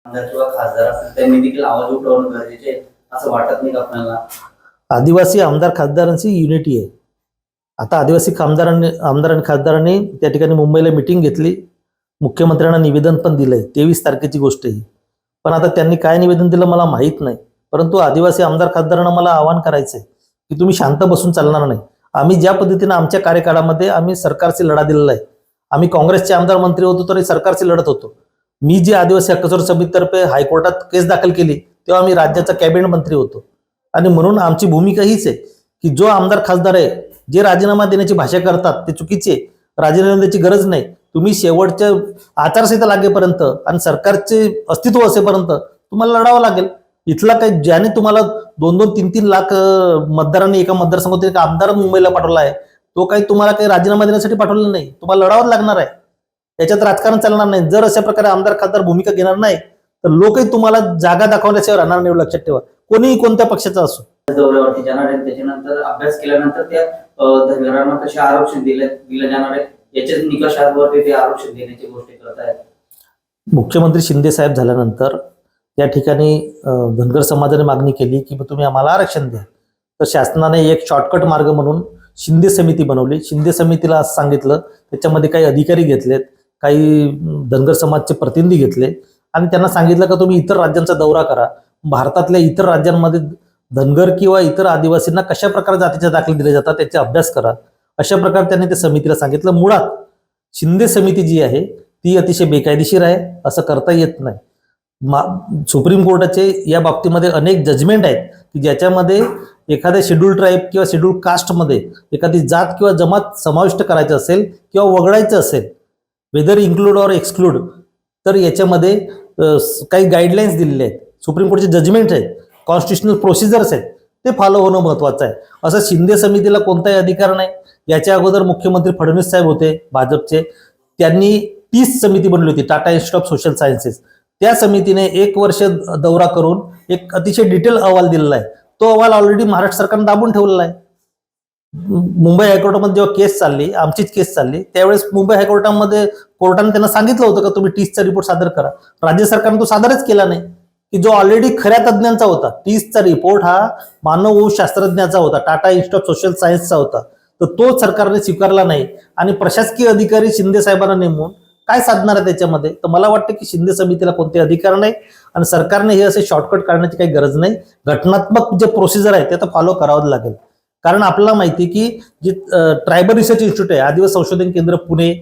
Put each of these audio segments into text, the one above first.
आमदार किंवा खासदार असतील त्यांनी देखील आवाज उठवणं गरजेचे आहे, असं वाटत नाही का आपल्याला? आदिवासी आमदार खासदारांची युनिटी आहे. आता आदिवासी आमदार आणि खासदारांनी त्या ठिकाणी मुंबईला मिटिंग घेतली, मुख्यमंत्र्यांना निवेदन पण दिलंय. 23 तारखेची गोष्ट आहे. पण आता त्यांनी काय निवेदन दिलं मला माहीत नाही. परंतु आदिवासी आमदार खासदारांना मला आवाहन करायचंय की तुम्ही शांत बसून चालणार नाही. आम्ही ज्या पद्धतीनं आमच्या कार्यकाळामध्ये आम्ही सरकारशी लढा दिलेला आहे. आम्ही काँग्रेसचे आमदार मंत्री होतो तरी सरकारशी लढत होतो. मी जे आदिवासी हक्क समितीतर्फे हायकोर्टात केस दाखल केली तेव्हा मी राज्याचा कॅबिनेट मंत्री होतो. आणि म्हणून आमची भूमिका हीच आहे की जो आमदार खासदार आहे जे राजीनामा देण्याची भाषा करतात ते चुकीचे. राजीनामा देण्याची गरज नाही. तुम्ही शेवटच्या आचारसंहिता लागेपर्यंत आणि सरकारचे अस्तित्व असेपर्यंत तुम्हाला लढावं लागेल. इथला काही ज्याने तुम्हाला 2-2, 3-3 लाख मतदारांनी एका मतदारसंघातून एक आमदार मुंबईला पाठवला आहे तो काही तुम्हाला काही राजीनामा देण्यासाठी पाठवलेला नाही. तुम्हाला लढावं लागणार आहे. त्याच्यात राजकारण चालणार नाही. जर अशा प्रकारे आमदार खासदार भूमिका घेणार नाही तर लोकही तुम्हाला जागा दाखवल्याशिवाय राहणार नाही. लक्षात ठेवा, कोणीही कोणत्या पक्षाचा असो. दौऱ्यावरती जाणार आहेत, त्याच्यानंतर अभ्यास केल्यानंतर त्या धनगरांना कसे आरक्षण दिलं जाणार आहे याच्याच निकषांवरती ते आरक्षण देण्याची गोष्टी करत आहेत. मुख्यमंत्री शिंदे साहेब झाल्यानंतर त्या ठिकाणी धनगर समाजाने मागणी केली की तुम्ही आम्हाला आरक्षण द्या. तर शासनाने एक शॉर्टकट मार्ग म्हणून शिंदे समिती बनवली. शिंदे समितीला असं सांगितलं, त्याच्यामध्ये काही अधिकारी घेतलेत, काही धनगर समाजचे प्रतिनिधी घेतले आणि त्यांना सांगितलं का तुम्ही इतर राज्यांचा दौरा करा. भारतातल्या इतर राज्यांमध्ये धनगर किंवा इतर आदिवासींना कशा प्रकारे जातीचे दाखले दिले जातात त्याचा अभ्यास करा. अशा प्रकारे त्यांनी त्या समितीला सांगितलं. मुळात शिंदे समिती जी आहे ती अतिशय बेकायदेशीर आहे, असं करता येत नाही. सुप्रीम कोर्टाचे या बाबतीमध्ये अनेक जजमेंट आहेत की ज्याच्यामध्ये एखाद्या शेड्यूल ट्राईब किंवा शेड्यूल कास्टमध्ये एखादी जात किंवा जमात समाविष्ट करायचं असेल किंवा वगळायचं असेल, वेदर इन्क्लूड ऑर एक्सक्लूड, तर याच्यामध्ये काही गाईडलाईन्स दिलेले आहेत. सुप्रीम कोर्टचे जजमेंट आहेत, कॉन्स्टिट्युशनल प्रोसिजर्स आहेत, ते फॉलो होणं महत्वाचं आहे. असं शिंदे समितीला कोणताही अधिकार नाही. याच्या अगोदर मुख्यमंत्री फडणवीस साहेब होते भाजपचे, त्यांनी टीस समिती बनवली होती, Tata institute of social sciences. त्या समितीने 1 वर्ष दौरा करून एक अतिशय डिटेल अहवाल दिलेला आहे. तो अहवाल ऑलरेडी महाराष्ट्र सरकारने दाबून ठेवलेला आहे. मुंबई हायकोर्टामध्ये जेव्हा केस चालली, आमचीच केस चालली, त्यावेळेस मुंबई हायकोर्टामध्ये कोर्टाने त्यांना सांगितलं होतं का तुम्ही टीसचा रिपोर्ट सादर करा. राज्य सरकारने तो सादरच केला नाही. की जो ऑलरेडी खऱ्या तज्ज्ञांचा होता, टीसचा रिपोर्ट हा मानववंश शास्त्रज्ञाचा होता, टाटा इन्स्टिट्यूट ऑफ सोशल सायन्सचा होता, तर तो सरकारने स्वीकारला नाही. आणि प्रशासकीय अधिकारी शिंदे साहेबांना नेमून काय साधणार आहे त्याच्यामध्ये. तर मला वाटतं की शिंदे समितीला कोणते अधिकार नाही आणि सरकारने हे असे शॉर्टकट काढण्याची काही गरज नाही. घटनात्मक जे प्रोसिजर आहे ते आता फॉलो करावं लागेल. कारण आपल्याला माहिती की जे ट्रायबल रिसर्च इन्स्टिट्यूट आहे, आदिवासी संशोधन केंद्र पुणे,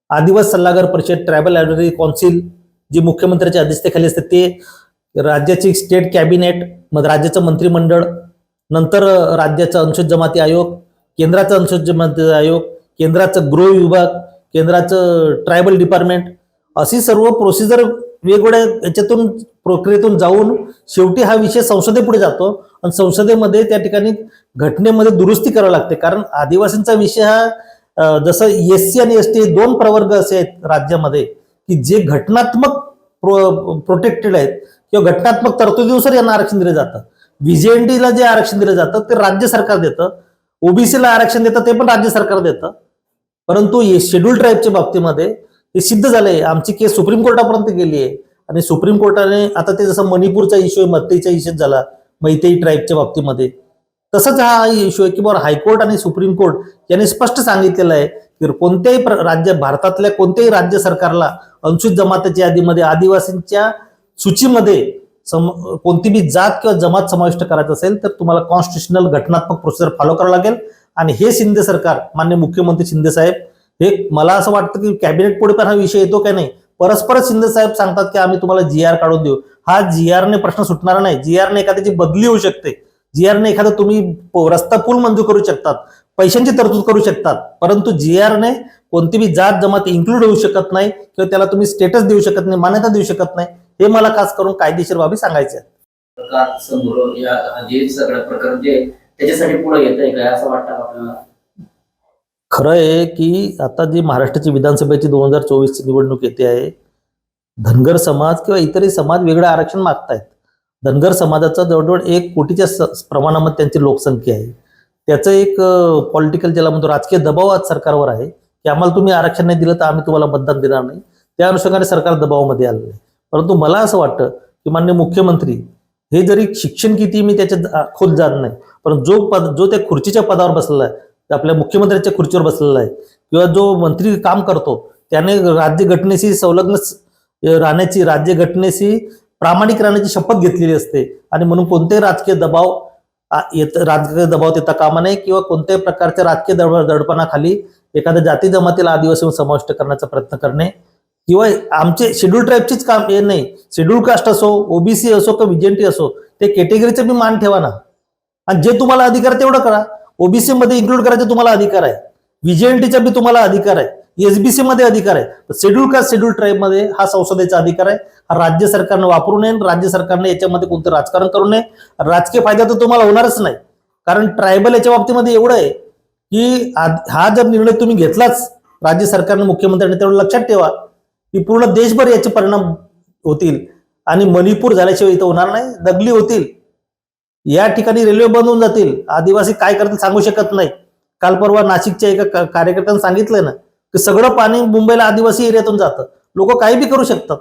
आदिवासी सल्लागार परिषद, ट्रायबल ॲडव्हायझरी कौन्सिल, जे मुख्यमंत्र्याच्या अध्यक्षतेखाली असते, ते राज्याचे स्टेट कॅबिनेट, मग राज्याचं मंत्रिमंडळ, नंतर राज्याचा अनुसूचित जमाती आयोग, केंद्राचा अनुसूचित जमाती आयोग, केंद्राचं गृह विभाग, केंद्राचं ट्रायबल डिपार्टमेंट, अशी सर्व प्रोसिजर वेगवेगळ्या याच्यातून प्रक्रियेतून जाऊन शेवटी हा विषय संसदेपुढे जातो आणि संसदेमध्ये त्या ठिकाणी घटनेमध्ये दुरुस्ती करावी लागते. कारण आदिवासींचा विषय हा जसं SC आणि ST 2 प्रवर्ग असे आहेत राज्यामध्ये की जे घटनात्मक प्रोटेक्टेड आहेत किंवा घटनात्मक तरतुदीनुसार यांना आरक्षण दिलं जातं. VJNTला जे आरक्षण दिलं जातं ते राज्य सरकार देतं, OBCला आरक्षण देतं ते पण राज्य सरकार देतं. परंतु शेड्यूल ट्राईबच्या बाबतीमध्ये हे सिद्ध झालंय. आमची केस सुप्रीम कोर्टापर्यंत गेली आहे आणि सुप्रीम कोर्टाने आता ते जसं मणिपूरचा इश्यू आहे, मत्तेचा इश्यू झाला मैतेई ट्राईबच्या बाबतीमध्ये, तसंच हा इश्यू आहे की बाबा हायकोर्ट आणि सुप्रीम कोर्ट यांनी स्पष्ट सांगितलेलं आहे की कोणत्याही राज्य, भारतातल्या कोणत्याही राज्य सरकारला अनुसूचित जमातीच्या यादीमध्ये आदिवासींच्या सूचीमध्ये कोणती बी जात किंवा जमात समाविष्ट करायचं असेल तर तुम्हाला कॉन्स्टिट्युशनल घटनात्मक प्रोसिजर फॉलो करावं लागेल. आणि हे शिंदे सरकार, माननीय मुख्यमंत्री शिंदे साहेब, हे मला असं वाटतं की कॅबिनेट पुढे पण हा विषय येतो काय नाही. परस्पर शिंदे साहेब सांगतात की आम्ही तुम्हाला GR काढून देऊ. हा GR ने प्रश्न सुटणार नाही. GR ने एखाद्याची बदली होऊ शकते. GR ने एखादा तुम्ही रस्ता पूल मंजूर करू शकतात, पैशांची तरतूद करू शकतात, परंतु GR ने कोणती बी जात जमात इन्क्लूड होऊ शकत नाही किंवा त्याला तुम्ही स्टेटस देऊ शकत नाही, मान्यता देऊ शकत नाही. हे मला खास करून कायदेशीर बाबी सांगायचे आहेत. प्रकार समोर या जे सगळं प्रकरण जे त्याच्यासाठी पुढे येत आहे काय असं वाटतं आपल्याला? खरं आहे की आता जी महाराष्ट्राची विधानसभेची 2024ची निवडणूक येते आहे, धनगर समाज किंवा इतरही समाज वेगळं आरक्षण मागतायत. धनगर समाजाचा जवळजवळ 1 कोटीच्या प्रमाणामध्ये त्यांची लोकसंख्या आहे. त्याचं एक पॉलिटिकल, ज्याला म्हणतो राजकीय दबाव आज सरकारवर आहे की आम्हाला तुम्ही आरक्षण नाही दिलं तर आम्ही तुम्हाला मतदान देणार नाही. त्या अनुषंगाने सरकार दबावामध्ये आलेलं आहे. परंतु मला असं वाटतं की माननीय मुख्यमंत्री हे जरी शिक्षण किती मी त्याच्यात खोल जात नाही, पण जो त्या खुर्चीच्या पदावर बसलेला आहे, आपल्या मुख्यमंत्र्यांच्या खुर्चीवर बसलेला आहे किंवा जो मंत्री काम करतो त्याने राज्यघटनेशी संलग्न राहण्याची, राज्यघटनेशी प्रामाणिक राहण्याची शपथ घेतलेली असते आणि म्हणून कोणतेही राजकीय दबाव देता कामा नये किंवा कोणत्याही प्रकारच्या राजकीय दडपणाखाली एखाद्या जाती जमातीला आदिवासी समाविष्ट करण्याचा प्रयत्न करणे किंवा आमचे शेड्यूल ट्राईबचीच काम हे नाही, शेड्यूल कास्ट असो, ओबीसी असो किंवा विजेंटी असो, ते कॅटेगरीचा बी मान ठेवा ना. आणि जे तुम्हाला अधिकार तेवढं करा. ओबीसी मध्ये इन्क्लूड करायचे तुम्हाला अधिकार आहे, विजेंटीचा बी तुम्हाला अधिकार आहे, एसबीसी मध्ये अधिकार आहे. शेड्यूल कास्ट शेड्यूल ट्राईब मध्ये हा संसदेचा अधिकार आहे. हा राज्य सरकारनं वापरू नये, राज्य सरकारने याच्यामध्ये कोणतं राजकारण करू नये. राजकीय फायदा तर तुम्हाला होणारच नाही, कारण ट्रायबल याच्या बाबतीमध्ये एवढं आहे की हा जर निर्णय तुम्ही घेतलाच राज्य सरकारने, मुख्यमंत्र्यांनी, तेवढं लक्षात ठेवा की पूर्ण देशभर याचे परिणाम होतील आणि मणिपूर झाल्याशिवाय इथं होणार नाही, दंगली होतील, या ठिकाणी रेल्वे बंद होऊन जातील. आदिवासी काय करतील सांगू शकत नाही. काल परवा नाशिकच्या एका कार्यकर्त्याने सांगितलं ना की सगळं पाणी मुंबईला आदिवासी एरियातून जातं. लोक काही बी करू शकतात,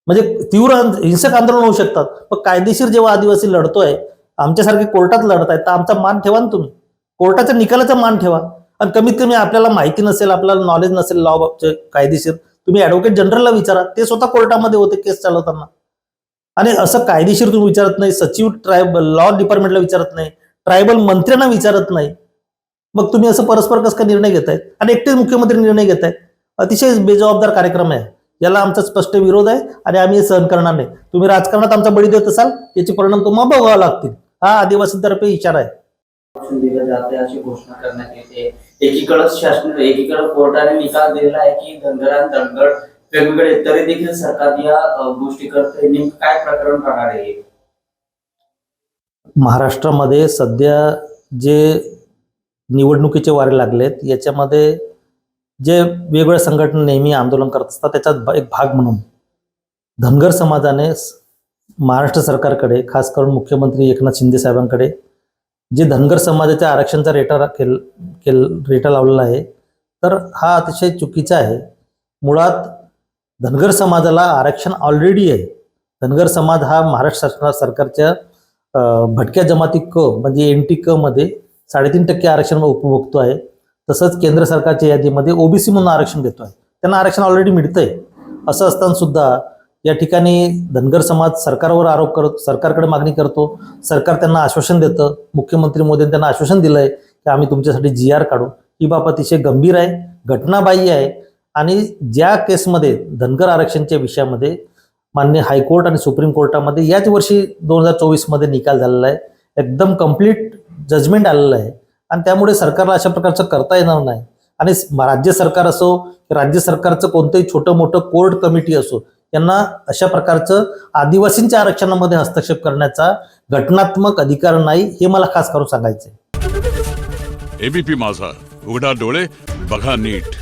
म्हणजे तीव्र हिंसक आंदोलन होऊ शकतात, पण कायदेशीर जेव्हा आदिवासी लढतोय, आमच्यासारखे कोर्टात लढत आहे, तर आमचा मान ठेवा ना तुम्ही, कोर्टाच्या निकालाचा मान ठेवा. आणि कमीत कमी आपल्याला माहिती नसेल, आपल्याला नॉलेज नसेल लॉ कायदेशीर, तुम्ही ऍडव्होकेट जनरलला विचारा, ते स्वतः कोर्टामध्ये होते केस चालवताना. आणि असं कायदेशीर तुम्ही विचारत नाही, सचिव ट्रायबल लॉ डिपार्टमेंटला विचारत नाही, ट्रायबल मंत्र्यांना विचारत नाही, मग तुम्ही असं परस्पर कसं काय निर्णय घेतायत आणि एकटेच मुख्यमंत्री निर्णय घेतायत. अतिशय बेजबाबदार कार्यक्रम आहे, याला आमचा स्पष्ट विरोध आहे आणि आम्ही सहन करणार नाही. तुम्ही राजकारणात आमचा बळी देत असाल, याचे परिणाम तुम्हाला भोगावे लागतील. हा आदिवासींतर्फे इशारा आहे. आरक्षण दिलं जाते अशी घोषणा करण्यात येते. एकीकडे कोर्टाने निकाल दिलेला आहे की धनगर वेगवेगळे, तरी देखील सरकार या गोष्टी करते. नेमकं काय प्रकरण राहणार आहे? महाराष्ट्रामध्ये सध्या जे निवडणुकीचे वारे लागलेत, याच्यामध्ये जे वेगवेगळ्या संघटना नेहमी आंदोलन करत असतात, त्याचा एक भाग म्हणून धनगर समाजाने महाराष्ट्र सरकारकडे, खास करून मुख्यमंत्री एकनाथ शिंदे साहेबांकडे, जे धनगर समाजाच्या आरक्षणाचा रेटा लावलेला आहे, तर हा अतिशय चुकीचा आहे. मुळात धनगर समाजाला आरक्षण ऑलरेडी आहे. धनगर समाज हा महाराष्ट्र सरकारच्या भटक्या जमाती क म्हणजे NT क मध्ये 3.5% आरक्षण उपभोगतो आहे. तसंच केंद्र सरकारच्या यादीमध्ये ओबीसी म्हणून आरक्षण देतो आहे, त्यांना आरक्षण ऑलरेडी मिळतंय. असं असताना सुद्धा या ठिकाणी धनगर समाज सरकारवर आरोप करतो, सरकारकडे मागणी करतो, सरकार त्यांना आश्वासन देतं. मुख्यमंत्री मोदींनी त्यांना आश्वासन दिलंय की आम्ही तुमच्यासाठी GR काढू. ही बाब अतिशय गंभीर आहे, घटनाबाह्य आहे. आणि ज्या केसमध्ये धनगर आरक्षणच्या विषयामध्ये माननीय हायकोर्ट आणि सुप्रीम कोर्टामध्ये याच वर्षी 2024 मध्ये निकाल झालेला आहे, एकदम कम्प्लीट जजमेंट आलेलं आहे. आणि त्यामुळे सरकारला अशा प्रकारचं करता येणार नाही. आणि राज्य सरकार असो, राज्य सरकारचं कोणतंही छोटं मोठं कोर्ट कमिटी असो, यांना अशा प्रकारचं आदिवासींच्या आरक्षणामध्ये हस्तक्षेप करण्याचा घटनात्मक अधिकार नाही, हे मला खास करून सांगायचंय. ABP माझा, उघडा डोळे बघा नीट.